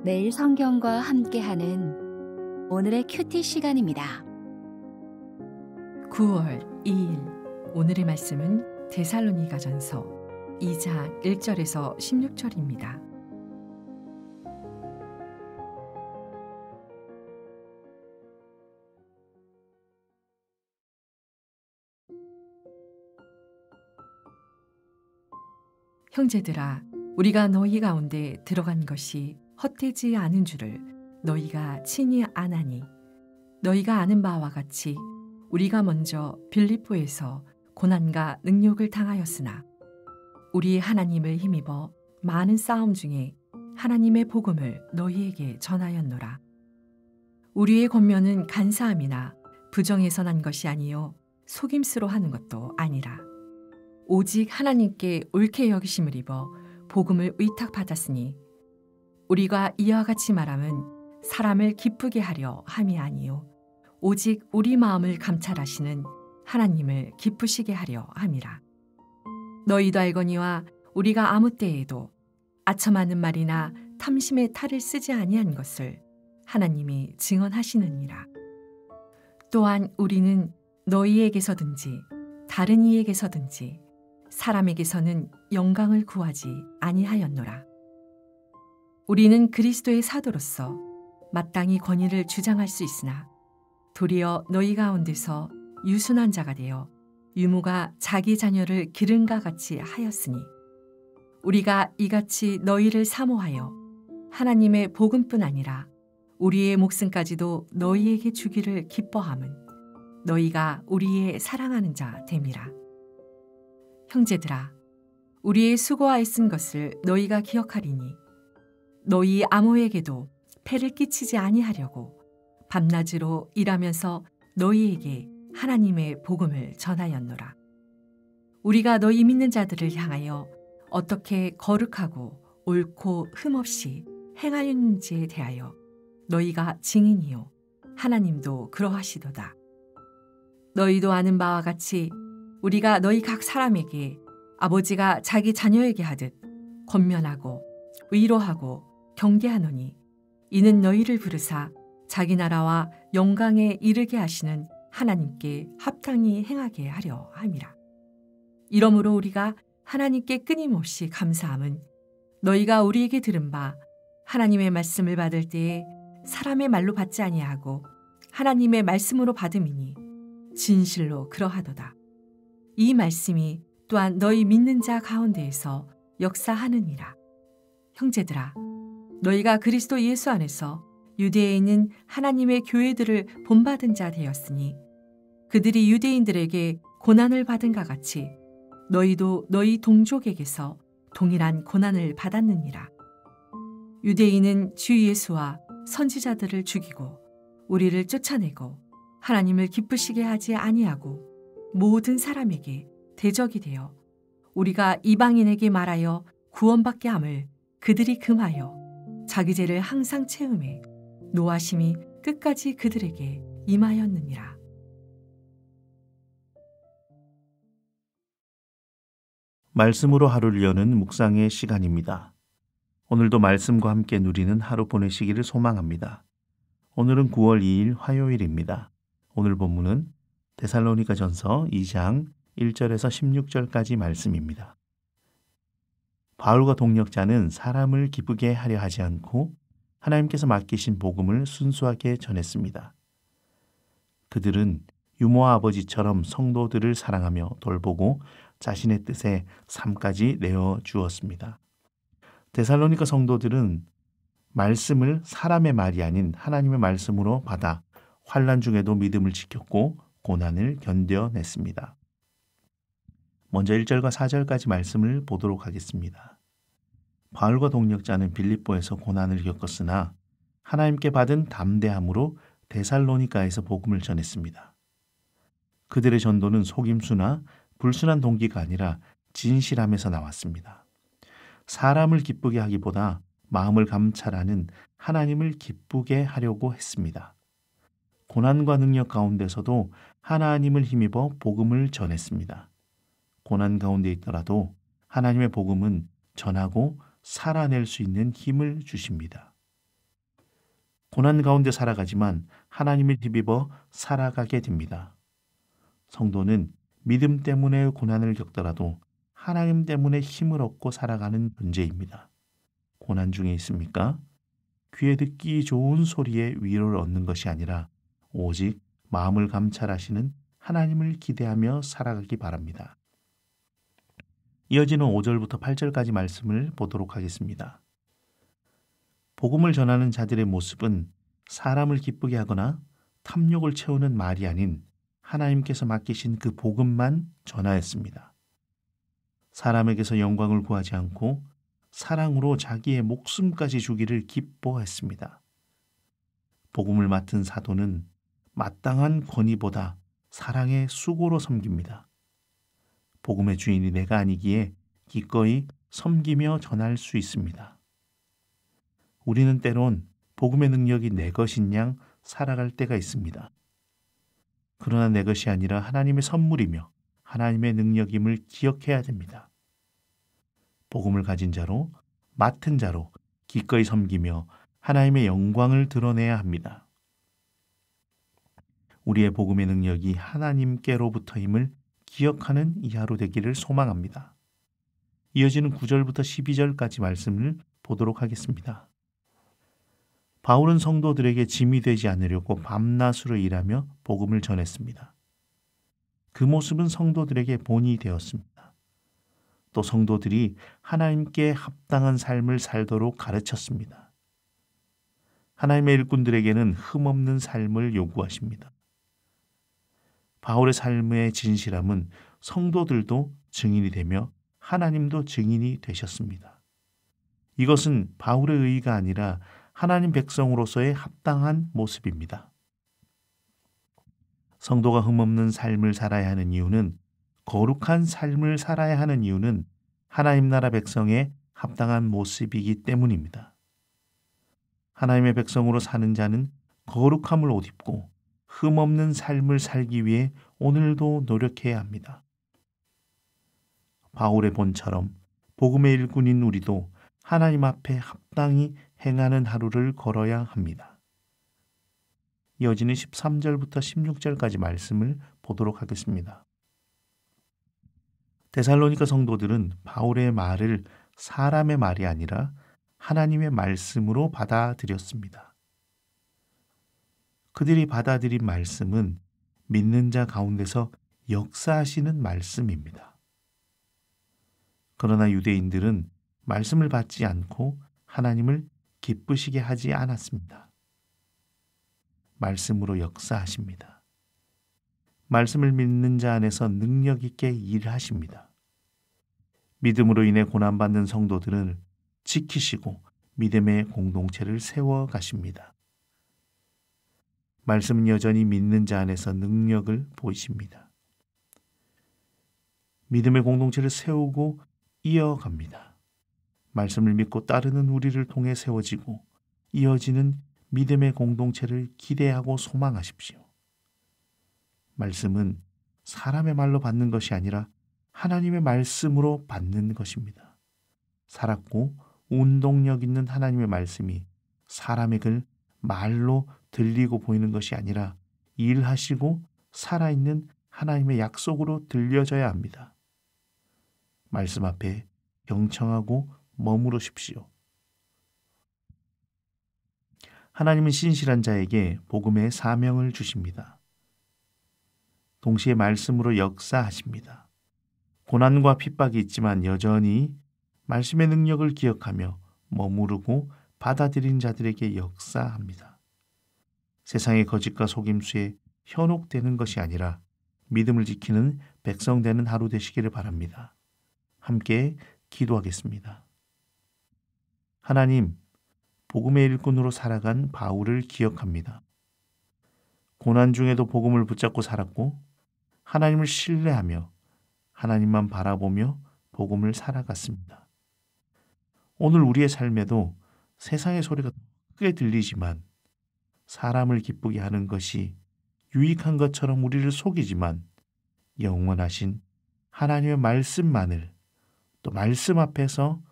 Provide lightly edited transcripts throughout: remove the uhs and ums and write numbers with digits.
매일 성경과 함께하는 오늘의 큐티 시간입니다. 9월 2일 오늘의 말씀은 데살로니가전서 2장 1절에서 16절입니다. 형제들아, 우리가 너희 가운데 들어간 것이 헛되지 않은 줄을 너희가 친히 아나니, 너희가 아는 바와 같이 우리가 먼저 빌립보에서 고난과 능욕을 당하였으나 우리 하나님을 힘입어 많은 싸움 중에 하나님의 복음을 너희에게 전하였노라. 우리의 권면은 간사함이나 부정에서 난 것이 아니요 속임수로 하는 것도 아니라 오직 하나님께 옳게 여기심을 입어 복음을 의탁받았으니 우리가 이와 같이 말함은 사람을 기쁘게 하려 함이 아니요 오직 우리 마음을 감찰하시는 하나님을 기쁘시게 하려 함이라. 너희도 알거니와 우리가 아무 때에도 아첨하는 말이나 탐심의 탈을 쓰지 아니한 것을 하나님이 증언하시느니라. 또한 우리는 너희에게서든지 다른 이에게서든지 사람에게서는 영광을 구하지 아니하였노라. 우리는 그리스도의 사도로서 마땅히 권위를 주장할 수 있으나 도리어 너희 가운데서 유순한 자가 되어 유모가 자기 자녀를 기른과 같이 하였으니 우리가 이같이 너희를 사모하여 하나님의 복음뿐 아니라 우리의 목숨까지도 너희에게 주기를 기뻐함은 너희가 우리의 사랑하는 자 됨이라. 형제들아, 우리의 수고와 애쓴 것을 너희가 기억하리니 너희 아무에게도 폐를 끼치지 아니하려고 밤낮으로 일하면서 너희에게 하나님의 복음을 전하였노라. 우리가 너희 믿는 자들을 향하여 어떻게 거룩하고 옳고 흠없이 행하였는지에 대하여 너희가 증인이요 하나님도 그러하시도다. 너희도 아는 바와 같이 우리가 너희 각 사람에게 아버지가 자기 자녀에게 하듯 권면하고 위로하고 경계하노니 이는 너희를 부르사 자기 나라와 영광에 이르게 하시는 하나님께 합당히 행하게 하려 함이라. 이러므로 우리가 하나님께 끊임없이 감사함은 너희가 우리에게 들은 바 하나님의 말씀을 받을 때에 사람의 말로 받지 아니하고 하나님의 말씀으로 받음이니 진실로 그러하도다. 이 말씀이 또한 너희 믿는 자 가운데에서 역사하느니라. 형제들아, 너희가 그리스도 예수 안에서 유대에 있는 하나님의 교회들을 본받은 자 되었으니 그들이 유대인들에게 고난을 받은가 같이 너희도 너희 동족에게서 동일한 고난을 받았느니라. 유대인은 주 예수와 선지자들을 죽이고 우리를 쫓아내고 하나님을 기쁘시게 하지 아니하고 모든 사람에게 대적이 되어 우리가 이방인에게 말하여 구원받게 함을 그들이 금하여 자기 죄를 항상 채우매 노하심이 끝까지 그들에게 임하였느니라. 말씀으로 하루를 여는 묵상의 시간입니다. 오늘도 말씀과 함께 누리는 하루 보내시기를 소망합니다. 오늘은 9월 2일 화요일입니다. 오늘 본문은 데살로니가전서 2장 1절에서 16절까지 말씀입니다. 바울과 동역자는 사람을 기쁘게 하려 하지 않고 하나님께서 맡기신 복음을 순수하게 전했습니다. 그들은 유모와 아버지처럼 성도들을 사랑하며 돌보고 자신의 뜻에 삶까지 내어 주었습니다. 데살로니가 성도들은 말씀을 사람의 말이 아닌 하나님의 말씀으로 받아 환난 중에도 믿음을 지켰고 고난을 견뎌냈습니다. 먼저 1절과 4절까지 말씀을 보도록 하겠습니다. 바울과 동역자는 빌립보에서 고난을 겪었으나 하나님께 받은 담대함으로 데살로니가에서 복음을 전했습니다. 그들의 전도는 속임수나 불순한 동기가 아니라 진실함에서 나왔습니다. 사람을 기쁘게 하기보다 마음을 감찰하는 하나님을 기쁘게 하려고 했습니다. 고난과 능력 가운데서도 하나님을 힘입어 복음을 전했습니다. 고난 가운데 있더라도 하나님의 복음은 전하고 살아낼 수 있는 힘을 주십니다. 고난 가운데 살아가지만 하나님을 힘입어 살아가게 됩니다. 성도는 믿음 때문에 고난을 겪더라도 하나님 때문에 힘을 얻고 살아가는 존재입니다. 고난 중에 있습니까? 귀에 듣기 좋은 소리에 위로를 얻는 것이 아니라 오직 마음을 감찰하시는 하나님을 기대하며 살아가기 바랍니다. 이어지는 5절부터 8절까지 말씀을 보도록 하겠습니다. 복음을 전하는 자들의 모습은 사람을 기쁘게 하거나 탐욕을 채우는 말이 아닌 하나님께서 맡기신 그 복음만 전하였습니다. 사람에게서 영광을 구하지 않고 사랑으로 자기의 목숨까지 주기를 기뻐했습니다. 복음을 맡은 사도는 마땅한 권위보다 사랑의 수고로 섬깁니다. 복음의 주인이 내가 아니기에 기꺼이 섬기며 전할 수 있습니다. 우리는 때론 복음의 능력이 내 것인 양 살아갈 때가 있습니다. 그러나 내 것이 아니라 하나님의 선물이며 하나님의 능력임을 기억해야 됩니다. 복음을 가진 자로, 맡은 자로 기꺼이 섬기며 하나님의 영광을 드러내야 합니다. 우리의 복음의 능력이 하나님께로부터임을 기억하는 이 하루 되기를 소망합니다. 이어지는 9절부터 12절까지 말씀을 보도록 하겠습니다. 바울은 성도들에게 짐이 되지 않으려고 밤낮으로 일하며 복음을 전했습니다. 그 모습은 성도들에게 본이 되었습니다. 또 성도들이 하나님께 합당한 삶을 살도록 가르쳤습니다. 하나님의 일꾼들에게는 흠없는 삶을 요구하십니다. 바울의 삶의 진실함은 성도들도 증인이 되며 하나님도 증인이 되셨습니다. 이것은 바울의 의의가 아니라 하나님 백성으로서의 합당한 모습입니다. 성도가 흠없는 삶을 살아야 하는 이유는, 거룩한 삶을 살아야 하는 이유는 하나님 나라 백성의 합당한 모습이기 때문입니다. 하나님의 백성으로 사는 자는 거룩함을 옷 입고 흠없는 삶을 살기 위해 오늘도 노력해야 합니다. 바울의 본처럼 복음의 일꾼인 우리도 하나님 앞에 합당히 행하는 하루를 걸어야 합니다. 이어지는 13절부터 16절까지 말씀을 보도록 하겠습니다. 데살로니가 성도들은 바울의 말을 사람의 말이 아니라 하나님의 말씀으로 받아들였습니다. 그들이 받아들인 말씀은 믿는 자 가운데서 역사하시는 말씀입니다. 그러나 유대인들은 말씀을 받지 않고 하나님을 기쁘시게 하지 않았습니다. 말씀으로 역사하십니다. 말씀을 믿는 자 안에서 능력 있게 일하십니다. 믿음으로 인해 고난받는 성도들을 지키시고 믿음의 공동체를 세워가십니다. 말씀은 여전히 믿는 자 안에서 능력을 보이십니다. 믿음의 공동체를 세우고 이어갑니다. 말씀을 믿고 따르는 우리를 통해 세워지고 이어지는 믿음의 공동체를 기대하고 소망하십시오. 말씀은 사람의 말로 받는 것이 아니라 하나님의 말씀으로 받는 것입니다. 살았고 운동력 있는 하나님의 말씀이 사람의 글 말로 들리고 보이는 것이 아니라 일하시고 살아있는 하나님의 약속으로 들려져야 합니다. 말씀 앞에 경청하고 머무르십시오. 하나님은 신실한 자에게 복음의 사명을 주십니다. 동시에 말씀으로 역사하십니다. 고난과 핍박이 있지만 여전히 말씀의 능력을 기억하며 머무르고 받아들인 자들에게 역사합니다. 세상의 거짓과 속임수에 현혹되는 것이 아니라 믿음을 지키는 백성 되는 하루 되시기를 바랍니다. 함께 기도하겠습니다. 하나님, 복음의 일꾼으로 살아간 바울을 기억합니다. 고난 중에도 복음을 붙잡고 살았고 하나님을 신뢰하며 하나님만 바라보며 복음을 살아갔습니다. 오늘 우리의 삶에도 세상의 소리가 크게 들리지만 사람을 기쁘게 하는 것이 유익한 것처럼 우리를 속이지만 영원하신 하나님의 말씀만을 또 말씀 앞에서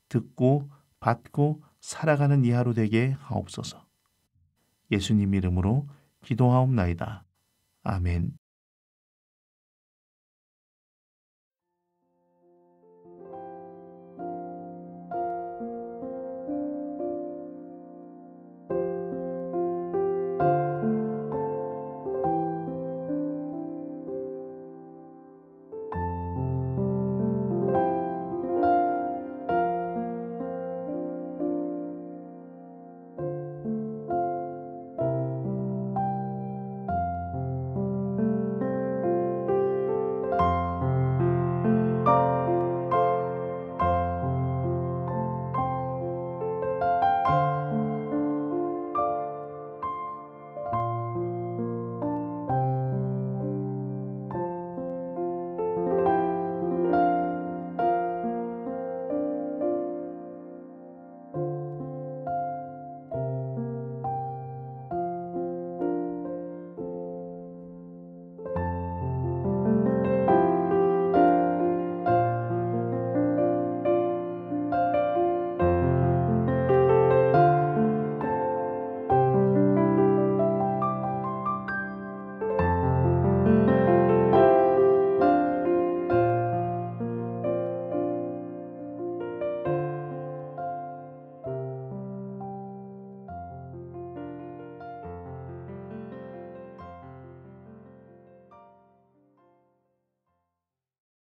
듣고 받고 살아가는 이 하루 되게 하옵소서. 예수님 이름으로 기도하옵나이다. 아멘.